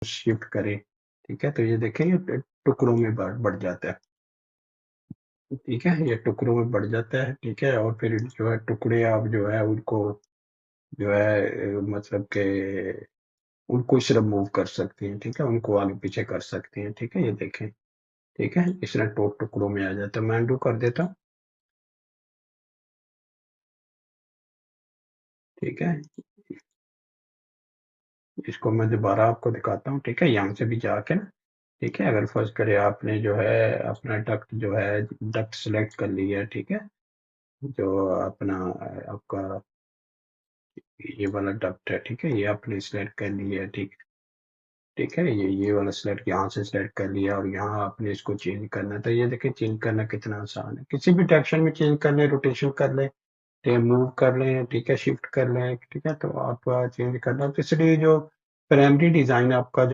Shift करें, ठीक है? तो ये देखें ये टुकड़ों में बढ़ जाता है, ठीक है? ये टुकड़ों में बढ़ जाता है, ठीक है? और फिर जो है टुकड़े आप जो है उनको जो है मतलब के उनको सिर्फ मूव कर सकती हैं, ठीक है? उनको आगे-पीछे कर सकती हैं, ठीक है? ये देखें, ठीक है? इस तरह टुकड़ों में आ जाता है। मैं अनडू कर देता हूँ, ठीक है? इसको मैं दोबारा आपको दिखाता हूँ, ठीक है? यहाँ से भी जाके ना, ठीक है? अगर फ़र्ज़ करें आपने जो है अपना डक्ट जो है डक्ट सेलेक्ट कर लिया है, ठीक है? जो अपना आपका ये वाला डक्ट है, ठीक है? ये आपने सिलेक्ट कर लिया है, ठीक है? ये वाला सिलेक्ट यहाँ से सिलेक्ट कर लिया और यहाँ आपने इसको चेंज करना है। तो ये देखिए चेंज करना कितना आसान है। किसी भी डायरेक्शन में चेंज कर लें, रोटेशन कर लें, ते मूव कर लें, ठीक है? शिफ्ट कर लें, ठीक है? तो आप चेंज करना तो इसलिए जो प्राइमरी डिज़ाइन आपका